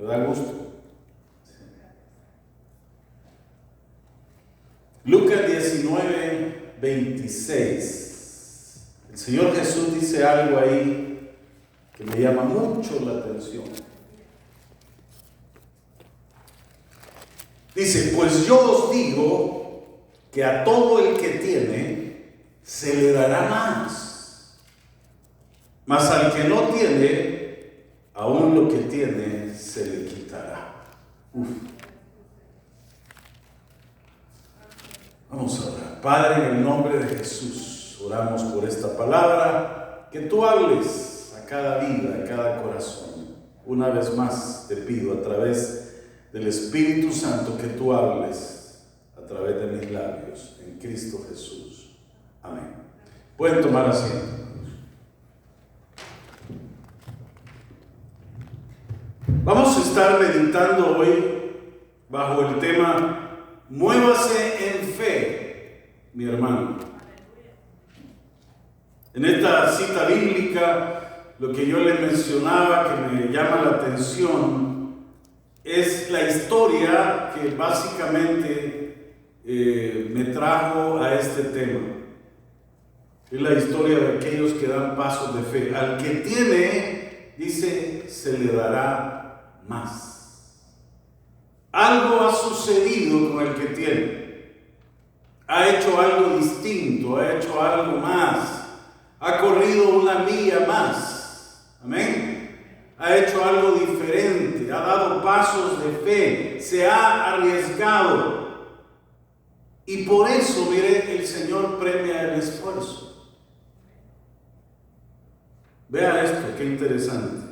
Me da gusto. Lucas 19, 26. El Señor Jesús dice algo ahí que me llama mucho la atención. Dice, pues yo os digo que a todo el que tiene se le dará más, mas al que no tiene, aún lo que tiene se le quitará. Vamos a orar. Padre, en el nombre de Jesús, oramos por esta palabra, que tú hables a cada vida, a cada corazón. Una vez más te pido a través del Espíritu Santo que tú hables a través de mis labios, en Cristo Jesús. Amén. Pueden tomar asiento. Vamos a estar meditando hoy bajo el tema Muévase en fe, mi hermano. En esta cita bíblica, lo que yo le mencionaba que me llama la atención es la historia que básicamente me trajo a este tema. Es la historia de aquellos que dan pasos de fe. Al que tiene, dice, se le dará más. Algo ha sucedido con el que tiene. Ha hecho algo distinto, ha hecho algo más. Ha corrido una milla más. Amén. Ha hecho algo diferente, ha dado pasos de fe, se ha arriesgado. Y por eso, mire, el Señor premia el esfuerzo. Vea esto, qué interesante.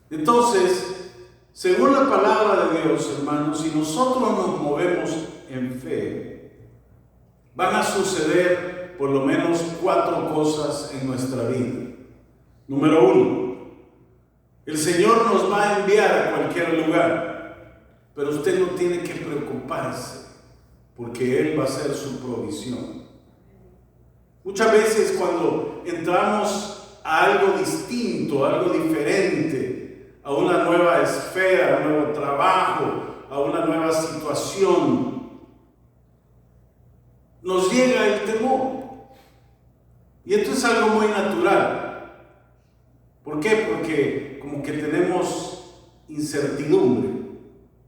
Entonces, según la palabra de Dios, hermanos, si nosotros nos movemos en fe, van a suceder por lo menos 4 cosas en nuestra vida. Número 1, el Señor nos va a enviar a cualquier lugar, pero usted no tiene que preocuparse, porque Él va a hacer su provisión. Muchas veces cuando entramos a algo distinto, a algo diferente, a una nueva esfera, a un nuevo trabajo, a una nueva situación, nos llega el temor. Y esto es algo muy natural. ¿Por qué? Porque como que tenemos incertidumbre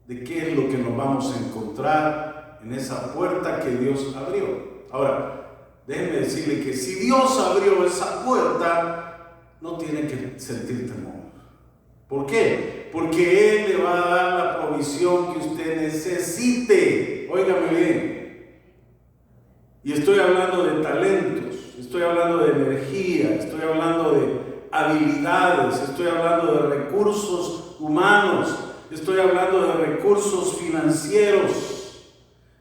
de qué es lo que nos vamos a encontrar en esa puerta que Dios abrió. Ahora, déjenme decirle que si Dios abrió esa puerta, no tiene que sentir temor. ¿Por qué? Porque Él le va a dar la provisión que usted necesite. Óigame bien. Y estoy hablando de talentos, estoy hablando de energía, estoy hablando de habilidades, estoy hablando de recursos humanos, estoy hablando de recursos financieros.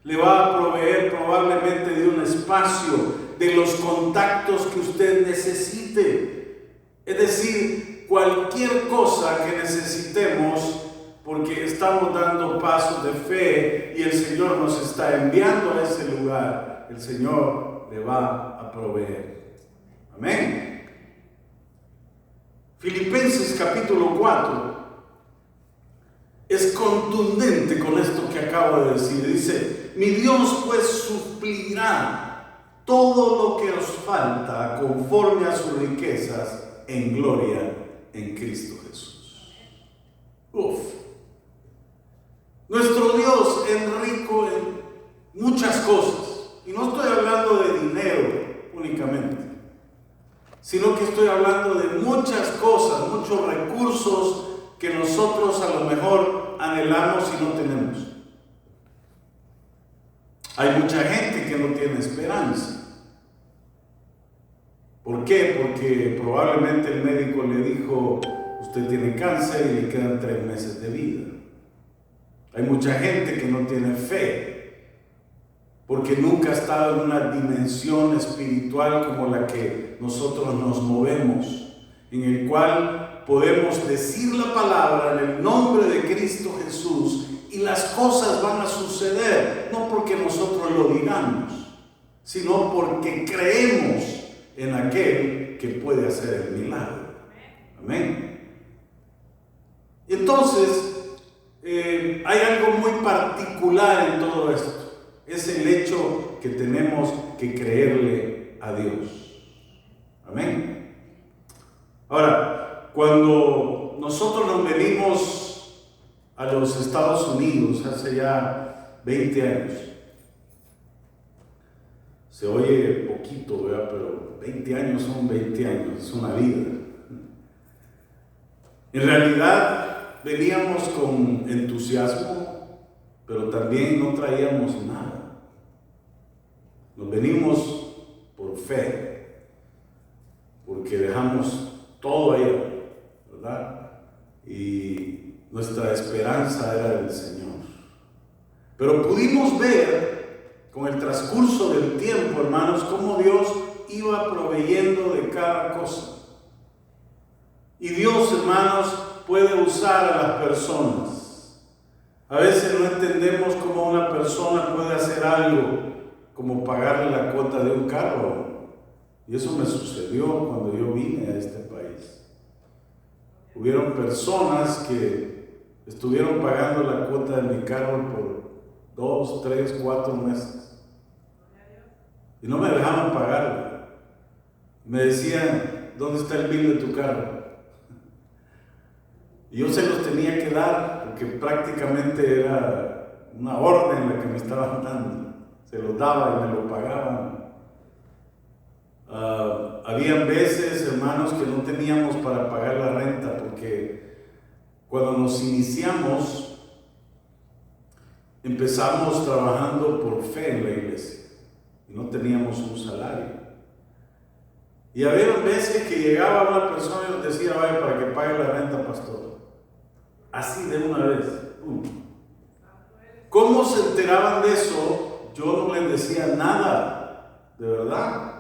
Le va a proveer probablemente de un espacio, de los contactos que usted necesite. Es decir, cualquier cosa que necesitemos, porque estamos dando pasos de fe y el Señor nos está enviando a ese lugar, el Señor le va a proveer. Amén. Filipenses capítulo 4 es contundente con esto que acabo de decir. Dice, mi Dios pues suplirá todo lo que os falta conforme a sus riquezas en gloria en Cristo Jesús. Nuestro Dios es rico en muchas cosas. Y no estoy hablando de dinero únicamente, sino que estoy hablando de muchas cosas, muchos recursos que nosotros a lo mejor anhelamos y no tenemos. Hay mucha gente que no tiene esperanza. ¿Por qué? Porque probablemente el médico le dijo, usted tiene cáncer y le quedan 3 meses de vida. Hay mucha gente que no tiene fe, porque nunca ha estado en una dimensión espiritual como la que nosotros nos movemos, en el cual podemos decir la palabra en el nombre de Cristo Jesús y las cosas van a suceder, no porque nosotros lo digamos, sino porque creemos en aquel que puede hacer el milagro. Amén. Entonces, hay algo muy particular en todo esto. Es el hecho que tenemos que creerle a Dios. Amén. Ahora, cuando nosotros nos venimos a los Estados Unidos hace ya 20 años, se oye poquito, ¿verdad? Pero 20 años son 20 años, es una vida. En realidad veníamos con entusiasmo, pero también no traíamos nada. Nos venimos por fe, porque dejamos todo allá, ¿verdad? Y nuestra esperanza era el Señor. Pero pudimos ver con el transcurso del tiempo, hermanos, cómo Dios iba proveyendo de cada cosa. Y Dios, hermanos, puede usar a las personas. A veces no entendemos cómo una persona puede hacer algo como pagarle la cuota de un carro. Y eso me sucedió cuando yo vine a este país. Hubieron personas que estuvieron pagando la cuota de mi carro por 2, 3, 4 meses. Y no me dejaban pagarlo. Me decían, ¿dónde está el bill de tu carro? Y yo se los tenía que dar, porque prácticamente era una orden la que me estaban dando. Se los daba y me lo pagaban. Habían veces, hermanos, que no teníamos para pagar la renta, porque cuando nos iniciamos, empezamos trabajando por fe en la iglesia. Y no teníamos un salario. Y había veces que llegaba una persona y nos decía, vaya, para que pague la renta, pastor. Así de una vez. ¿Cómo se enteraban de eso? Yo no les decía nada, de verdad.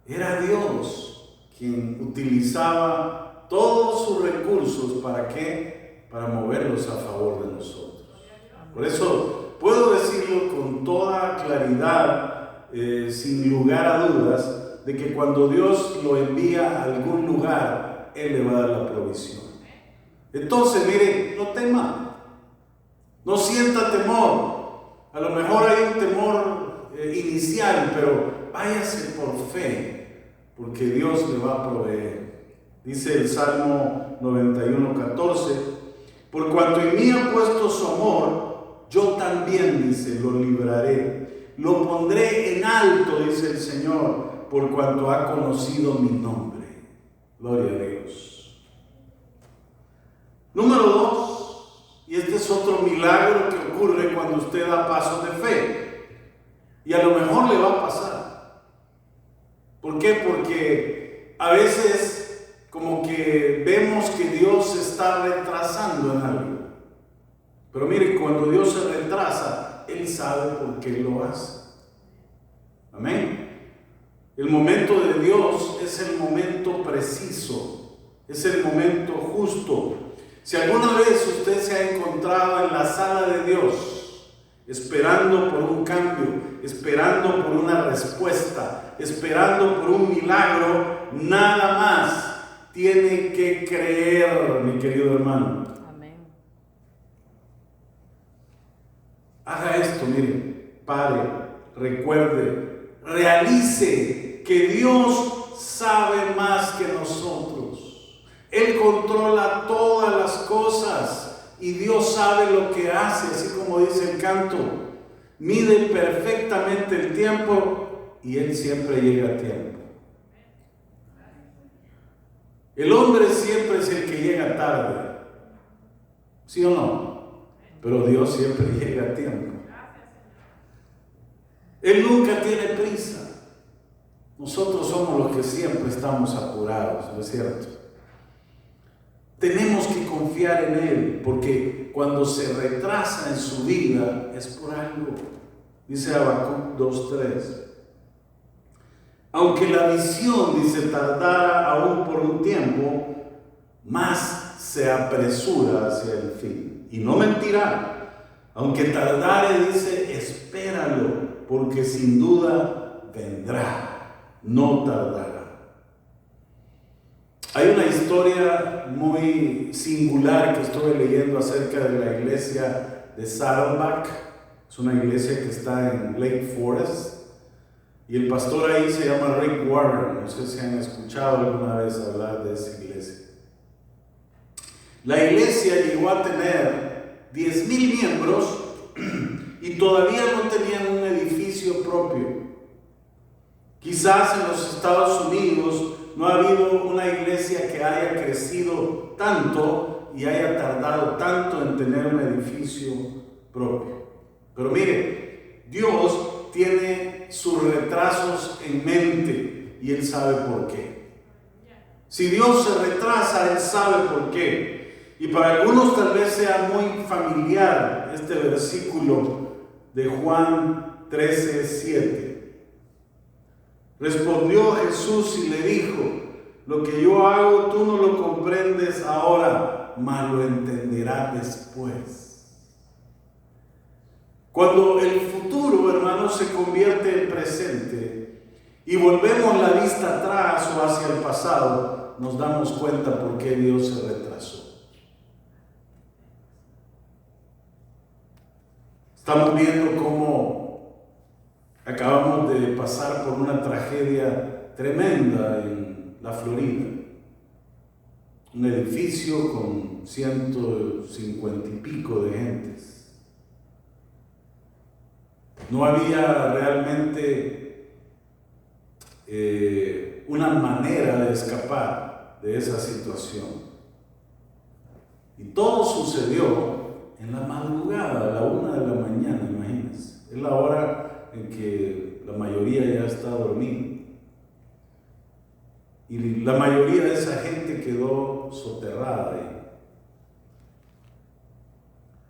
Era Dios quien utilizaba todos sus recursos. ¿Para qué? Para moverlos a favor de nosotros. Por eso puedo decirlo con toda claridad, sin lugar a dudas, de que cuando Dios lo envía a algún lugar, Él le va a dar la provisión. Entonces, mire, no tema, no sienta temor. A lo mejor hay un temor inicial, pero váyase por fe, porque Dios le va a proveer. Dice el Salmo 91:14, por cuanto en mí ha puesto su amor, yo también, dice, lo libraré. Lo pondré en alto, dice el Señor, por cuanto ha conocido mi nombre. Gloria a Dios. Número 2, y este es otro milagro que ocurre cuando usted da pasos de fe. Y a lo mejor le va a pasar. ¿Por qué? Porque a veces como que vemos que Dios se está retrasando en algo. Pero mire, cuando Dios se retrasa, Él sabe por qué lo hace. Amén. El momento de Dios es el momento preciso, es el momento justo. Si alguna vez usted se ha encontrado en la sala de Dios, esperando por un cambio, esperando por una respuesta, esperando por un milagro, nada más tiene que creer, mi querido hermano. Haga esto, mire, pare, recuerde, realice que Dios sabe más que nosotros. Él controla todas las cosas y Dios sabe lo que hace, así como dice el canto. Mide perfectamente el tiempo y Él siempre llega a tiempo. El hombre siempre es el que llega tarde, ¿sí o no? Pero Dios siempre llega a tiempo. Él nunca tiene prisa. Nosotros somos los que siempre estamos apurados, ¿no es cierto? Tenemos que confiar en Él, porque cuando se retrasa en su vida es por algo. Dice Habacuc 2:3. Aunque la visión, dice, tardara aún por un tiempo, más se apresura hacia el fin. Y no mentirá, aunque tardare, dice, espéralo, porque sin duda vendrá, no tardará. Hay una historia muy singular que estuve leyendo acerca de la iglesia de Saddleback. Es una iglesia que está en Lake Forest y el pastor ahí se llama Rick Warren. No sé si han escuchado alguna vez hablar de esa iglesia. La iglesia llegó a tener 10,000 miembros y todavía no tenían un edificio propio. Quizás en los Estados Unidos no ha habido una iglesia que haya crecido tanto y haya tardado tanto en tener un edificio propio. Pero mire, Dios tiene sus retrasos en mente y Él sabe por qué. Si Dios se retrasa, Él sabe por qué. Y para algunos tal vez sea muy familiar este versículo de Juan 13:7. Respondió Jesús y le dijo: lo que yo hago tú no lo comprendes ahora, mas lo entenderás después. Cuando el futuro, hermanos, se convierte en presente y volvemos la vista atrás o hacia el pasado, nos damos cuenta por qué Dios se retrasó. Estamos viendo cómo acabamos de pasar por una tragedia tremenda en la Florida. Un edificio con 150 y pico de gentes. No había realmente una manera de escapar de esa situación. Y todo sucedió en la madrugada, a la 1 de la mañana, imagínense. Es la hora en que la mayoría ya está dormida. Y la mayoría de esa gente quedó soterrada ahí.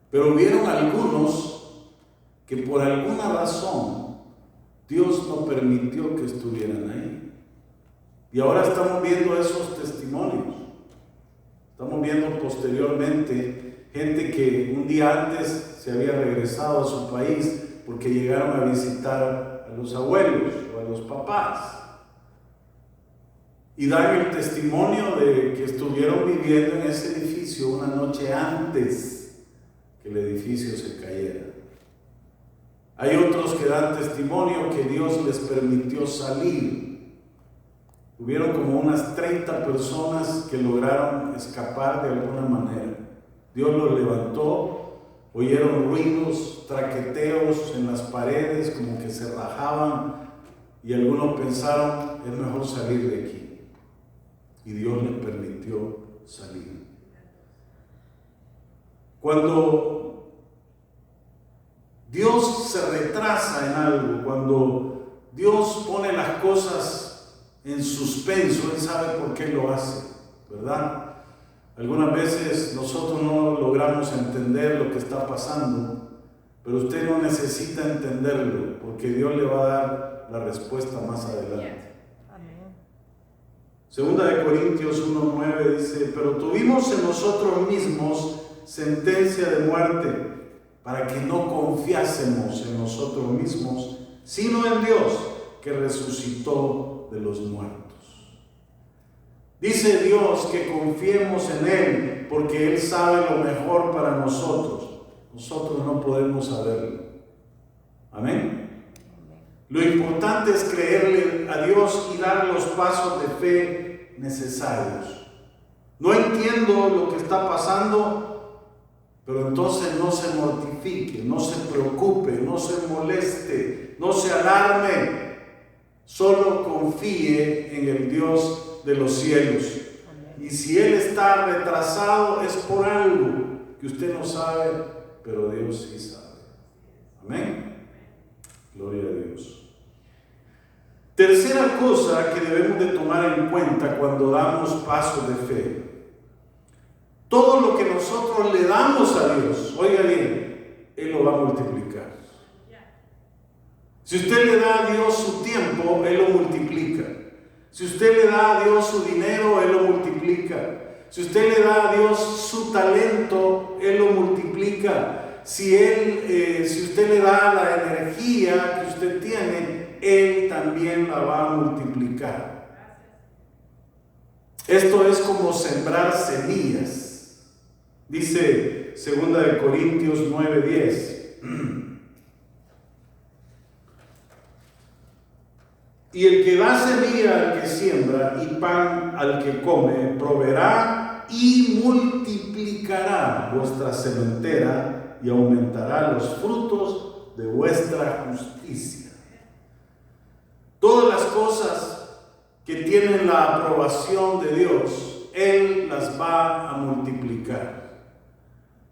Pero hubieron algunos que por alguna razón Dios no permitió que estuvieran ahí. Y ahora estamos viendo esos testimonios. Estamos viendo posteriormente gente que un día antes se había regresado a su país porque llegaron a visitar a los abuelos o a los papás. Y dan el testimonio de que estuvieron viviendo en ese edificio una noche antes que el edificio se cayera. Hay otros que dan testimonio que Dios les permitió salir. Hubieron como unas 30 personas que lograron escapar de alguna manera. Dios los levantó. Oyeron ruidos, traqueteos en las paredes, como que se rajaban, y algunos pensaron: es mejor salir de aquí. Y Dios les permitió salir. Cuando Dios se retrasa en algo, cuando Dios pone las cosas en suspenso, Él sabe por qué lo hace, ¿verdad? Algunas veces nosotros no logramos entender lo que está pasando, pero usted no necesita entenderlo, porque Dios le va a dar la respuesta más adelante. Segunda de Corintios 1:9 dice: pero tuvimos en nosotros mismos sentencia de muerte, para que no confiásemos en nosotros mismos, sino en Dios, que resucitó de los muertos. Dice Dios que confiemos en Él, porque Él sabe lo mejor para nosotros. Nosotros no podemos saberlo. Amén. Lo importante es creerle a Dios y dar los pasos de fe necesarios. No entiendo lo que está pasando, pero entonces no se mortifique, no se preocupe, no se moleste, no se alarme. Solo confíe en el Dios de los cielos. Y si Él está retrasado es por algo que usted no sabe, pero Dios sí sabe. Amén. Gloria a Dios. Tercera cosa que debemos de tomar en cuenta cuando damos pasos de fe: todo lo que nosotros le damos a Dios, oiga bien, Él lo va a multiplicar. Si usted le da a Dios su tiempo, Él lo multiplica. Si usted le da a Dios su dinero, Él lo multiplica. Si usted le da a Dios su talento, Él lo multiplica. Si usted le da la energía que usted tiene, Él también la va a multiplicar. Esto es como sembrar semillas. Dice 2 Corintios 9:10. Y el que da semilla al que siembra y pan al que come, proveerá y multiplicará vuestra sementera y aumentará los frutos de vuestra justicia. Todas las cosas que tienen la aprobación de Dios, Él las va a multiplicar.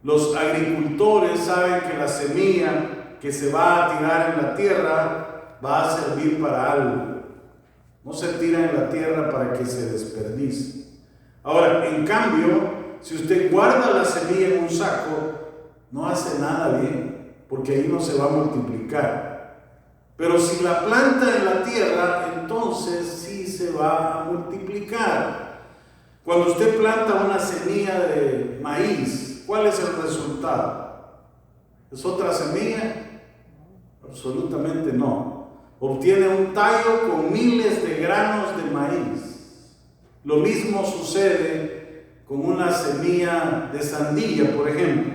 Los agricultores saben que la semilla que se va a tirar en la tierra va a servir para algo. No se tira en la tierra para que se desperdicie. Ahora, en cambio, si usted guarda la semilla en un saco, no hace nada bien, porque ahí no se va a multiplicar. Pero si la planta en la tierra, entonces sí se va a multiplicar. Cuando usted planta una semilla de maíz, ¿cuál es el resultado? ¿Es otra semilla? Absolutamente no. Obtiene un tallo con miles de granos de maíz. Lo mismo sucede con una semilla de sandía, por ejemplo.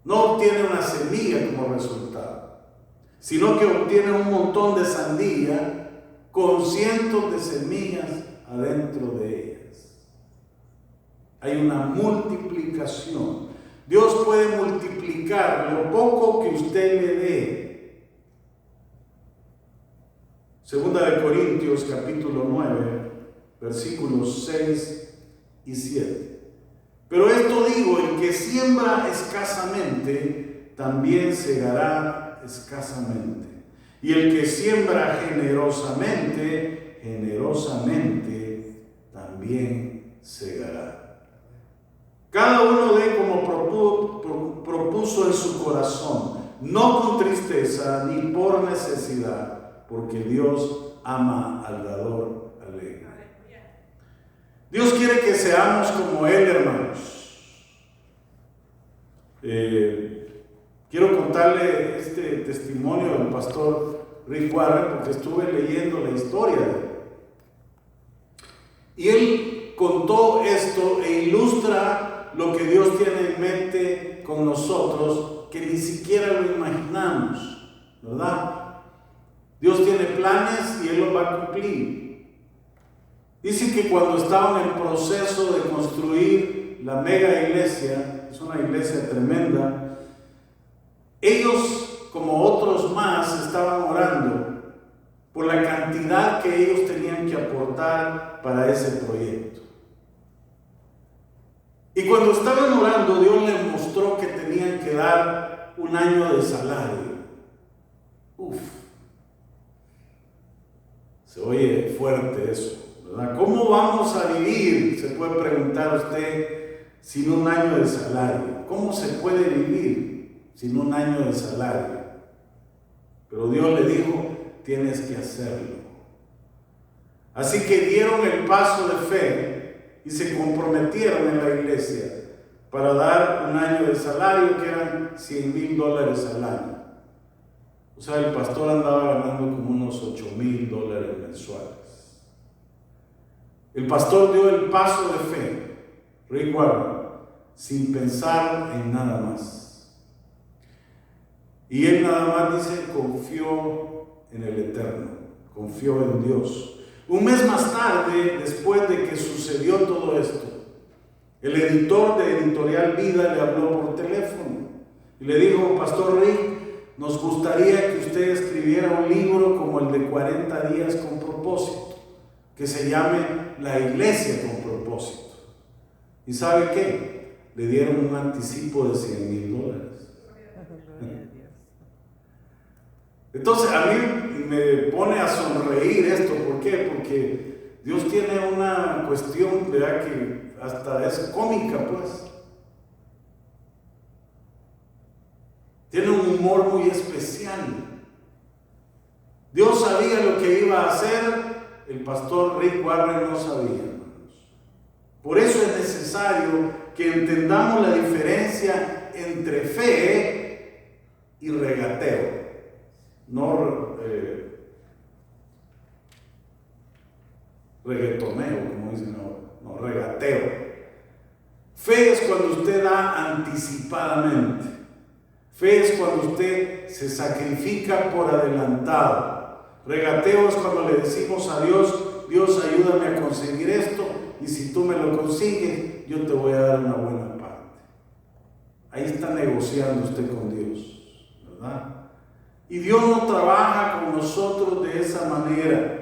No obtiene una semilla como resultado, sino que obtiene un montón de sandía con cientos de semillas adentro de ellas. Hay una multiplicación. Dios puede multiplicar lo poco que usted le dé. 2 Corintios capítulo 9, versículos 6 y 7. Pero esto digo, el que siembra escasamente, también segará escasamente. Y el que siembra generosamente, generosamente también segará. Cada uno dé como propuso en su corazón, no con tristeza ni por necesidad, porque Dios ama al dador alegre. Dios quiere que seamos como Él, hermanos. Quiero contarle este testimonio del pastor Rick Warren, porque estuve leyendo la historia de él. Y él contó esto e ilustra lo que Dios tiene en mente con nosotros, que ni siquiera lo imaginamos, ¿verdad? Dios tiene planes y Él los va a cumplir. Dice que cuando estaban en el proceso de construir la mega iglesia, es una iglesia tremenda, ellos, como otros más, estaban orando por la cantidad que ellos tenían que aportar para ese proyecto. Y cuando estaban orando, Dios les mostró que tenían que dar un año de salario. Se oye fuerte eso, ¿verdad? ¿Cómo vamos a vivir? Se puede preguntar usted, sin un año de salario. ¿Cómo se puede vivir sin un año de salario? Pero Dios le dijo, tienes que hacerlo. Así que dieron el paso de fe y se comprometieron en la iglesia para dar un año de salario, que eran $100,000 al año. O sea, el pastor andaba ganando como unos $8,000 mensuales. El pastor dio el paso de fe, Rick Warren, sin pensar en nada más. Y él nada más dice, confió en el Eterno, confió en Dios. Un mes más tarde, después de que sucedió todo esto, el editor de Editorial Vida le habló por teléfono y le dijo, Pastor Rick, nos gustaría que usted escribiera un libro como el de 40 días con propósito, que se llame La Iglesia con propósito. ¿Y sabe qué? Le dieron un anticipo de $100,000. Entonces a mí me pone a sonreír esto. ¿Por qué? Porque Dios tiene una cuestión, ¿verdad?, que hasta es cómica, pues. Tiene un humor muy especial. Dios sabía lo que iba a hacer, el pastor Rick Warren no sabía, hermanos. Por eso es necesario que entendamos la diferencia entre fe y regateo. reggaetoneo, como dicen ahora, no, regateo. Fe es cuando usted da anticipadamente. Fe es cuando usted se sacrifica por adelantado. Regateo es cuando le decimos a Dios: Dios, ayúdame a conseguir esto, y si tú me lo consigues, yo te voy a dar una buena parte. Ahí está negociando usted con Dios, ¿verdad? Y Dios no trabaja con nosotros de esa manera.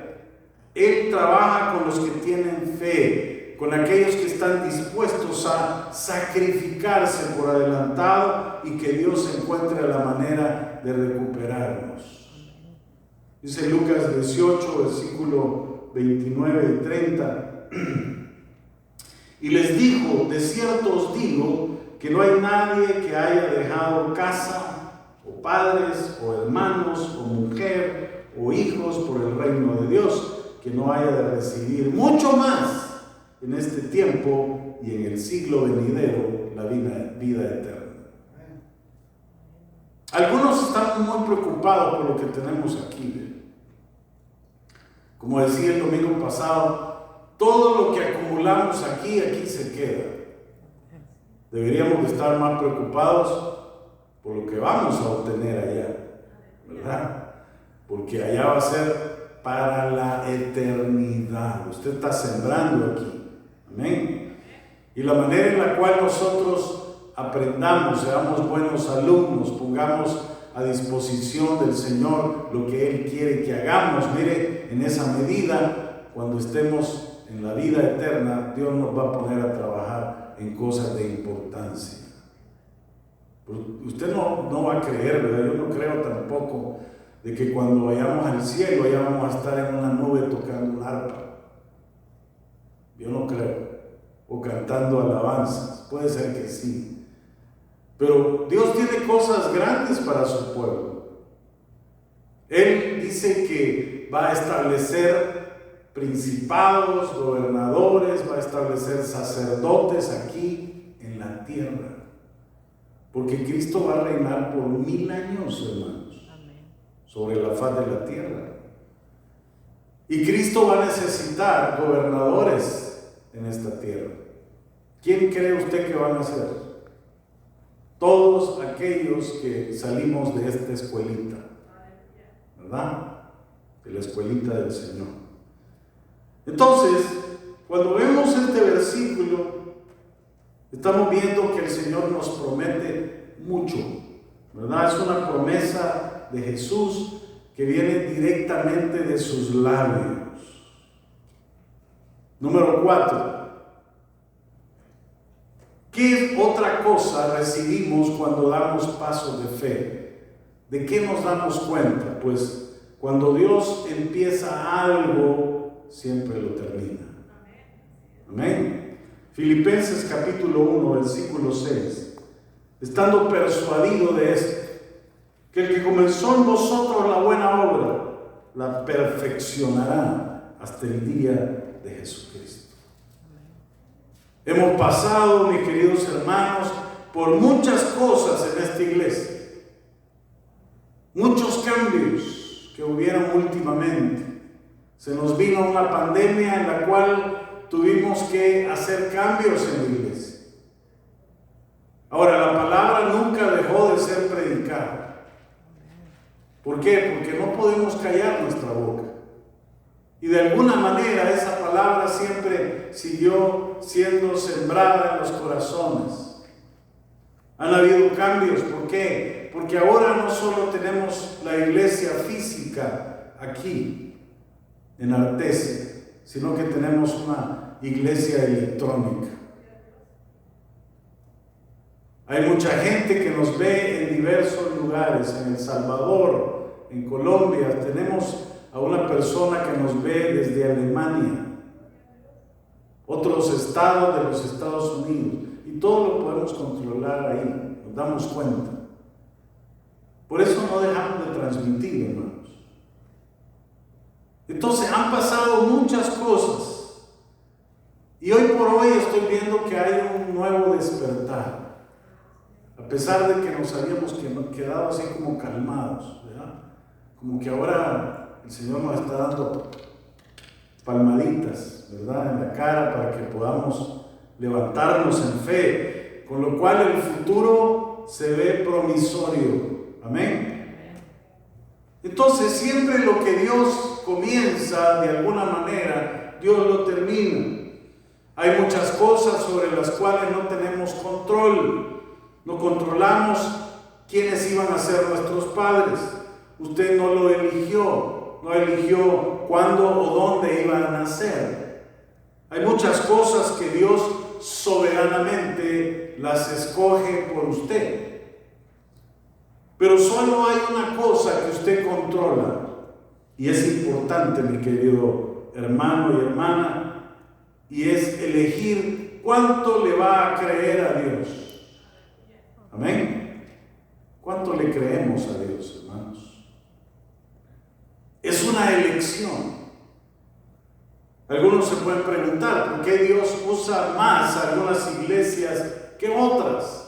Él trabaja con los que tienen fe, con aquellos que están dispuestos a sacrificarse por adelantado y que Dios encuentre la manera de recuperarnos. Dice Lucas 18, versículo 29 y 30. Y les dijo: de cierto os digo que no hay nadie que haya dejado casa, o padres, o hermanos, o mujer, o hijos por el reino de Dios, que no haya de recibir mucho más en este tiempo y en el siglo venidero la vida eterna. Algunos están muy preocupados por lo que tenemos aquí. Como decía el domingo pasado, todo lo que acumulamos aquí se queda. Deberíamos de estar más preocupados por lo que vamos a obtener allá, ¿verdad? Porque allá va a ser para la eternidad. Usted está sembrando aquí. Amén. Y la manera en la cual nosotros aprendamos, seamos buenos alumnos, pongamos a disposición del Señor lo que Él quiere que hagamos. Mire, en esa medida, cuando estemos en la vida eterna, Dios nos va a poner a trabajar en cosas de importancia. Usted no va a creer, ¿verdad? Yo no creo tampoco de que cuando vayamos al cielo allá vamos a estar en una nube tocando un arpa. Yo no creo. O cantando alabanzas. Puede ser que sí. Pero Dios tiene cosas grandes para su pueblo. Él dice que va a establecer principados, gobernadores, va a establecer sacerdotes aquí en la tierra. Porque Cristo va a reinar por 1000 años, hermanos. Amén. Sobre la faz de la tierra. Y Cristo va a necesitar gobernadores en esta tierra. ¿Quién cree usted que van a ser? Todos aquellos que salimos de esta escuelita, ¿verdad? De la escuelita del Señor. Entonces, cuando vemos este versículo, estamos viendo que el Señor nos promete mucho, ¿verdad? Es una promesa de Jesús que viene directamente de sus labios. Número 4. ¿Qué otra cosa recibimos cuando damos pasos de fe? ¿De qué nos damos cuenta? Pues cuando Dios empieza algo, siempre lo termina. Amén. Filipenses capítulo 1, versículo 6. Estando persuadido de esto, que el que comenzó en vosotros la buena obra, la perfeccionará hasta el día de Jesucristo. Hemos pasado, mis queridos hermanos, por muchas cosas en esta iglesia. Muchos cambios que hubieron últimamente. Se nos vino una pandemia en la cual tuvimos que hacer cambios en la iglesia. Ahora, la palabra nunca dejó de ser predicada. ¿Por qué? Porque no podemos callar nuestra boca. Y de alguna manera esa palabra siempre siguió siendo sembrada en los corazones. Han habido cambios. ¿Por qué? Porque ahora no solo tenemos la iglesia física aquí en Artesia, sino que tenemos una iglesia electrónica. Hay mucha gente que nos ve en diversos lugares, en El Salvador, en Colombia. Tenemos a una persona que nos ve desde Alemania, otros estados de los Estados Unidos, y todo lo podemos controlar ahí, nos damos cuenta. Por eso no dejamos de transmitir, hermanos. Entonces han pasado muchas cosas, y hoy por hoy estoy viendo que hay un nuevo despertar. A pesar de que nos habíamos quedado así como calmados, ¿verdad? Como que ahora el Señor nos está dando palmaditas, ¿verdad?, en la cara para que podamos levantarnos en fe, con lo cual el futuro se ve promisorio. Amén. Entonces, siempre lo que Dios comienza, de alguna manera, Dios lo termina. Hay muchas cosas sobre las cuales no tenemos control. No controlamos quiénes iban a ser nuestros padres. Usted no lo eligió, no eligió cuándo o dónde iban a nacer. Hay muchas cosas que Dios soberanamente las escoge por usted. Pero solo hay una cosa que usted controla, y es importante, mi querido hermano y hermana, y es elegir cuánto le va a creer a Dios. Amén. ¿Cuánto le creemos a Dios, hermanos? Es una elección. Algunos se pueden preguntar por qué Dios usa más algunas iglesias que otras.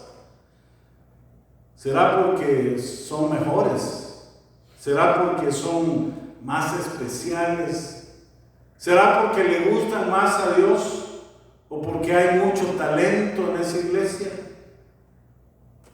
¿Será porque son mejores? ¿Será porque son más especiales? ¿Será porque le gustan más a Dios? ¿O porque hay mucho talento en esa iglesia?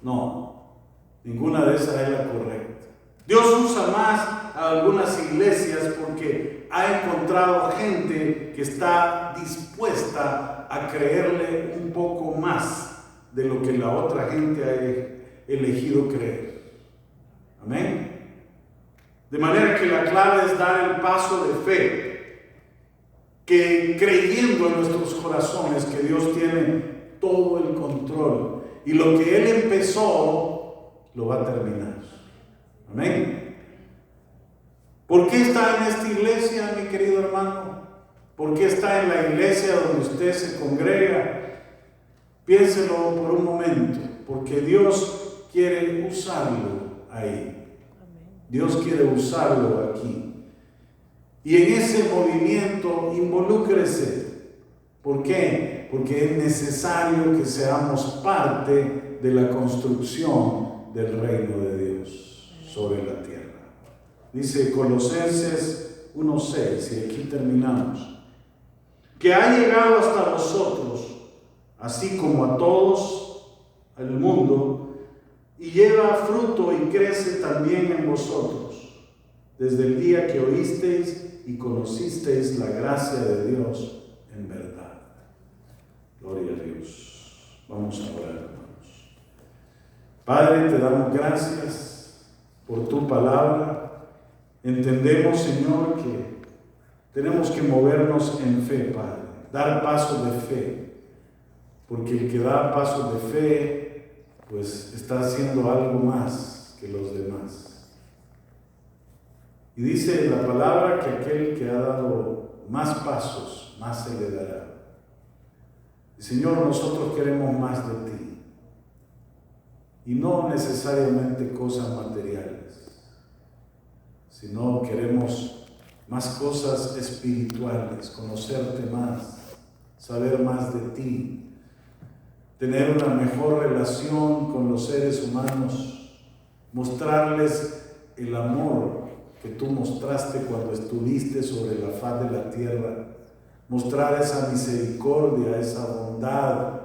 No, ninguna de esas es la correcta. Dios usa más a algunas iglesias porque ha encontrado gente que está dispuesta a creerle un poco más de lo que la otra gente ha elegido creer. Amén. De manera que la clave es dar el paso de fe, que creyendo en nuestros corazones que Dios tiene todo el control y lo que Él empezó lo va a terminar. Amén. ¿Por qué está en esta iglesia, mi querido hermano? ¿Por qué está en la iglesia donde usted se congrega? Piénselo por un momento, porque Dios quiere usarlo ahí. Dios quiere usarlo aquí. Y en ese movimiento involúcrese. ¿Por qué? Porque es necesario que seamos parte de la construcción del reino de Dios sobre la tierra. Dice Colosenses 1:6, y aquí terminamos, que ha llegado hasta vosotros, así como a todos el mundo, y lleva fruto y crece también en vosotros, desde el día que oísteis y conocisteis la gracia de Dios en verdad. Gloria a Dios. Vamos a orar, hermanos. Padre, te damos gracias por tu palabra. Entendemos, Señor, que tenemos que movernos en fe, Padre, dar pasos de fe, porque el que da pasos de fe pues está haciendo algo más que los demás. Y dice la palabra que aquel que ha dado más pasos, más se le dará. Y Señor, nosotros queremos más de ti, y no necesariamente cosas materiales, sino queremos más cosas espirituales, conocerte más, saber más de ti, tener una mejor relación con los seres humanos, mostrarles el amor que tú mostraste cuando estuviste sobre la faz de la tierra, mostrar esa misericordia, esa bondad,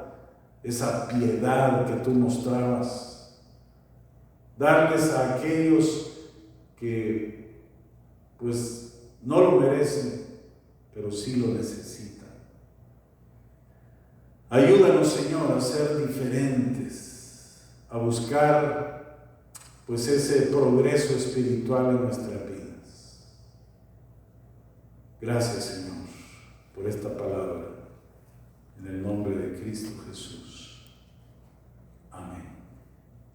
esa piedad que tú mostrabas, darles a aquellos que pues no lo merecen, pero sí lo necesitan. Ayúdanos, Señor, a ser diferentes, a buscar pues ese progreso espiritual en nuestras vidas. Gracias, Señor, por esta palabra, en el nombre de Cristo Jesús.